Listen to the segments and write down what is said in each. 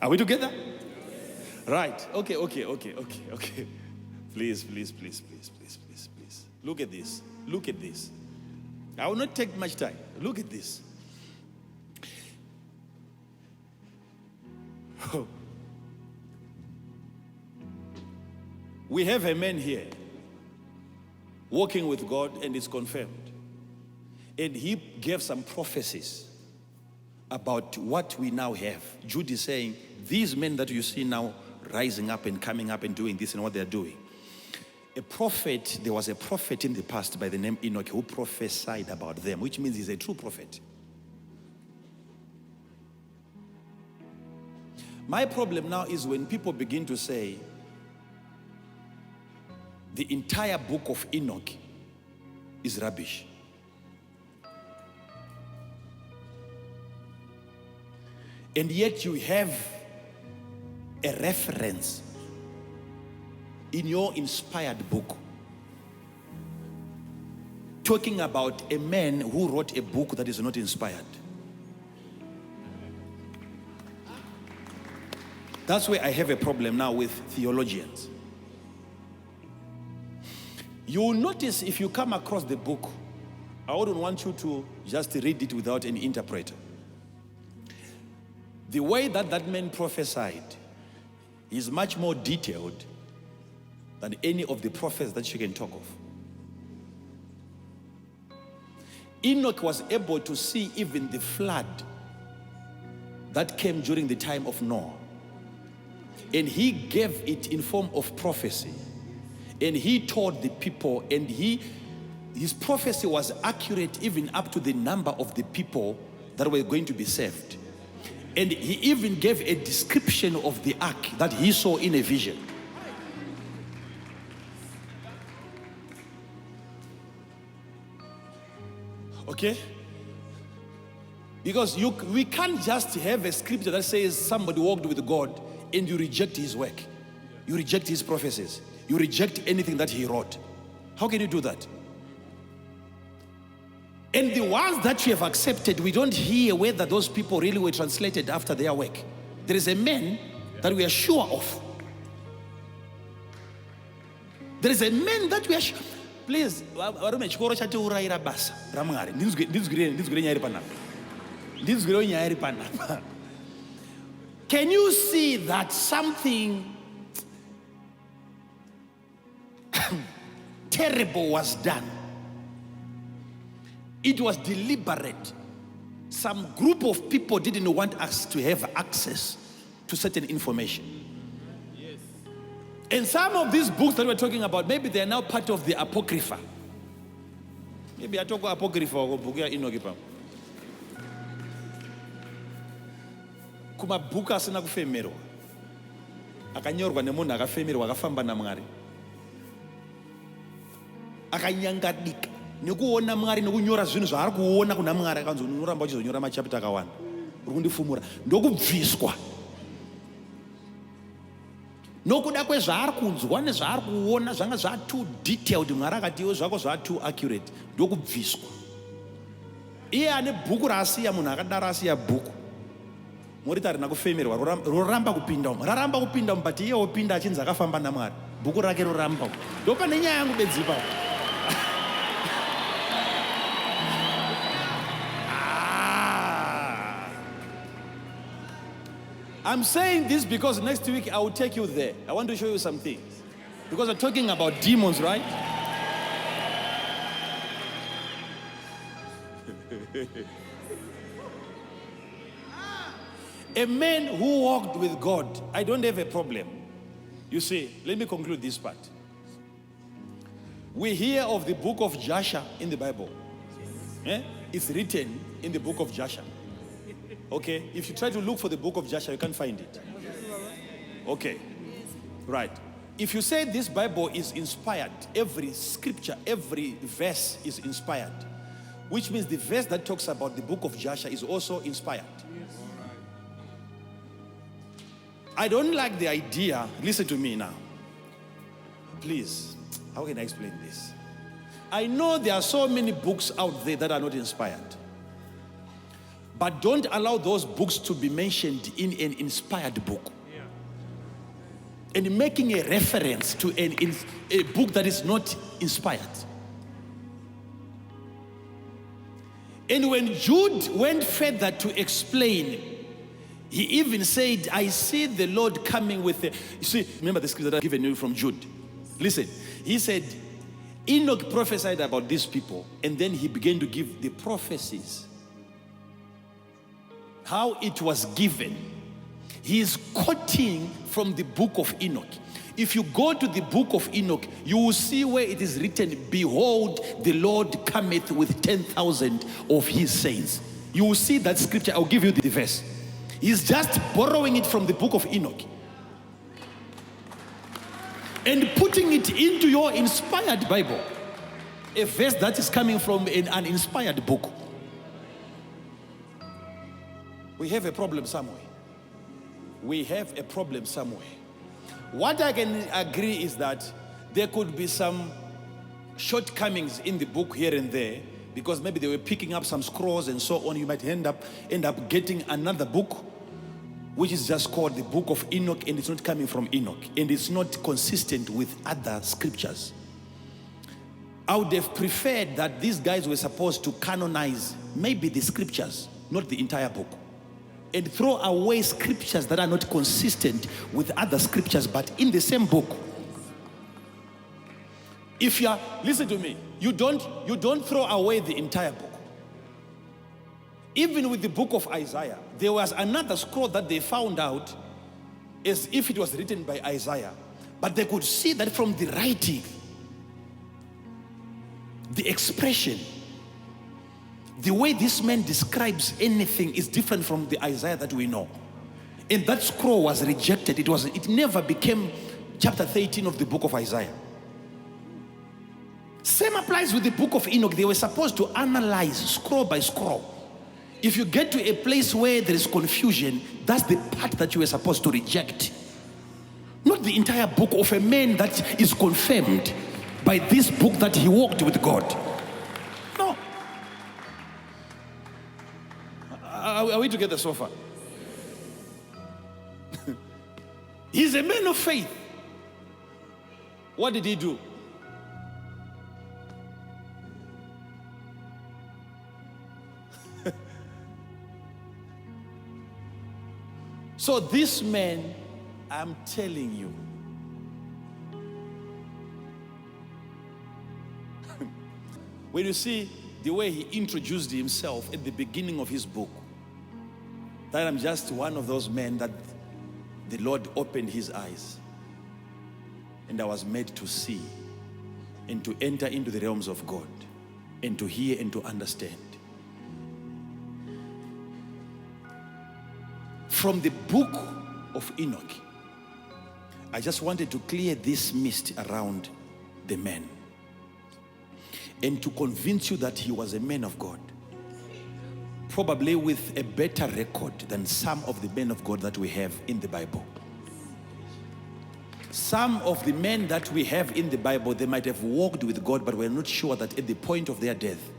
Are we together? Right. Okay. Please. Look at this. I will not take much time. Look at this. We have a man here walking with God, and it's confirmed. And he gave some prophecies about what we now have. Jude is saying, these men that you see now rising up and coming up and doing this and what they're doing. There was a prophet in the past by the name Enoch who prophesied about them, which means he's a true prophet. My problem now is when people begin to say the entire book of Enoch is rubbish. And yet you have a reference in your inspired book talking about a man who wrote a book that is not inspired. That's where I have a problem now with theologians. You will notice if you come across the book, I wouldn't want you to just read it without an interpreter. The way that man prophesied is much more detailed than any of the prophets that you can talk of. Enoch was able to see even the flood that came during the time of Noah. And he gave it in form of prophecy. And he told the people, and his prophecy was accurate even up to the number of the people that were going to be saved. And he even gave a description of the ark that he saw in a vision. Okay? Because we can't just have a scripture that says somebody walked with God and you reject his work. You reject his prophecies. You reject anything that he wrote. How can you do that? And the ones that you have accepted, we don't hear whether those people really were translated after their work. There is a man that we are sure of. There is a man that we are sure. Please, can you see that something terrible was done? It was deliberate. Some group of people didn't want us to have access to certain information. Yes. And some of these books that we're talking about, maybe they are now part of the Apocrypha. Maybe I talk about Apocrypha or book ya Enoch. Kuma buka asina kufemerwa. Akanyorwa nemunhu akafemerwa akafamba naMwari. Akanyangadika. Nekuona Mwari nekunyora zvinhu zvaari kuona kuna Mwari akanzi unoramba uchizonyora machapita akawanda uri kundifumura ndokubviswa nokuda kwezvaari kunzwa nezvaari kuona zvanga too detailed. Mwari akati iwe zvako too accurate ndokubviswa. Iye ane bhuku raasiya, munhu akadaro asiya bhuku moriti harina kufemerwa, roramba kupinda umo, raramba kupinda umo, but iye opinda achinzi akafamba naMwari, bhuku rake roramba umo. Ndopane nyaya yangu bedzipa. I'm saying this because next week I will take you there. I want to show you some things. Because we're talking about demons, right? A man who walked with God, I don't have a problem. You see, let me conclude this part. We hear of the book of Joshua in the Bible. It's written in the book of Joshua. Okay, if you try to look for the book of Joshua, you can't find it. Okay, right. If you say this Bible is inspired, every scripture, every verse is inspired, which means the verse that talks about the book of Joshua is also inspired. I don't like the idea, listen to me now. Please, how can I explain this? I know there are so many books out there that are not inspired. But don't allow those books to be mentioned in an inspired book. And making a reference to a book that is not inspired. And when Jude went further to explain, he even said, I see the Lord coming with a... You see, remember the scripture that I've given you from Jude. Listen, he said, Enoch prophesied about these people, and then he began to give the prophecies. How it was given. He is quoting from the book of Enoch. If you go to the book of Enoch, you will see where it is written, behold, the Lord cometh with 10,000 of his saints. You will see that scripture. I'll give you the verse. He's just borrowing it from the book of Enoch and putting it into your inspired Bible. A verse that is coming from an inspired book. We have a problem somewhere. We have a problem somewhere. What I can agree is that there could be some shortcomings in the book here and there, because maybe they were picking up some scrolls and so on. You might end up getting another book, which is just called the book of Enoch, and it's not coming from Enoch, and it's not consistent with other scriptures. I would have preferred that these guys were supposed to canonize maybe the scriptures, not the entire book, and throw away scriptures that are not consistent with other scriptures, but in the same book. If you are, listen to me, you don't throw away the entire book. Even with the book of Isaiah, there was another scroll that they found out as if it was written by Isaiah, but they could see that from the writing, the expression, the way this man describes anything is different from the Isaiah that we know. And that scroll was rejected. It never became chapter 13 of the book of Isaiah. Same applies with the book of Enoch. They were supposed to analyze scroll by scroll. If you get to a place where there is confusion, that's the part that you were supposed to reject. Not the entire book of a man that is confirmed by this book that he walked with God. No. Are we together so far? He's a man of faith. What did he do? So this man, I'm telling you, when you see the way he introduced himself at the beginning of his book, that I'm just one of those men that the Lord opened his eyes and I was made to see and to enter into the realms of God and to hear and to understand. From the book of Enoch, I just wanted to clear this mist around the man and to convince you that he was a man of God, probably with a better record than some of the men of God that we have in the Bible. Some of the men that we have in the Bible, they might have walked with God, but we're not sure that at the point of their death,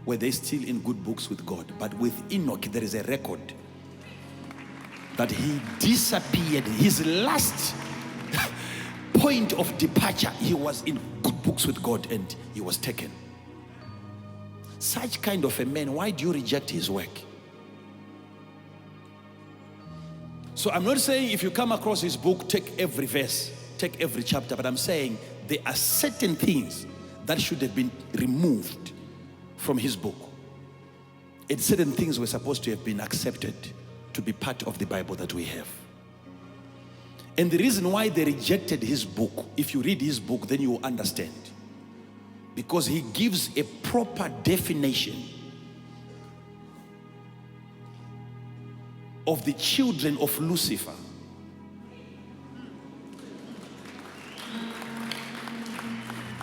were they still in good books with God. But with Enoch, there is a record that he disappeared. His last point of departure, he was in good books with God and he was taken. Such kind of a man, why do you reject his work? So I'm not saying if you come across his book, take every verse, take every chapter, but I'm saying there are certain things that should have been removed from his book. And certain things were supposed to have been accepted to be part of the Bible that we have. And the reason why they rejected his book, if you read his book, then you will understand. Because he gives a proper definition of the children of Lucifer.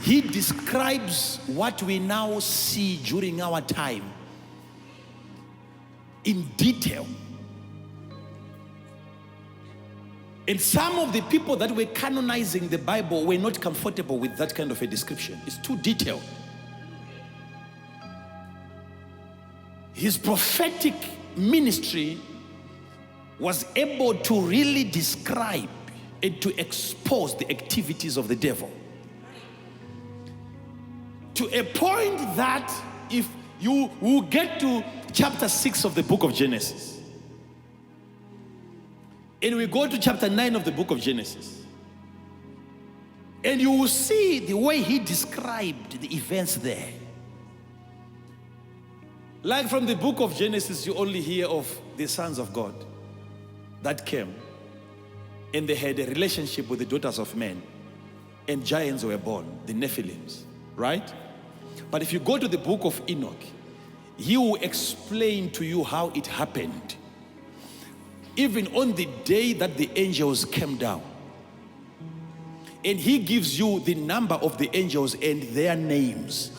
He describes what we now see during our time in detail. And some of the people that were canonizing the Bible were not comfortable with that kind of a description. It's too detailed. His prophetic ministry was able to really describe and to expose the activities of the devil. To a point that if you will get to chapter 6 of the book of Genesis, and we go to chapter 9 of the book of Genesis, and you will see the way he described the events there. Like from the book of Genesis, you only hear of the sons of God that came, and they had a relationship with the daughters of men, and giants were born, the Nephilims, right? But if you go to the book of Enoch, he will explain to you how it happened. Even on the day that the angels came down. And he gives you the number of the angels and their names.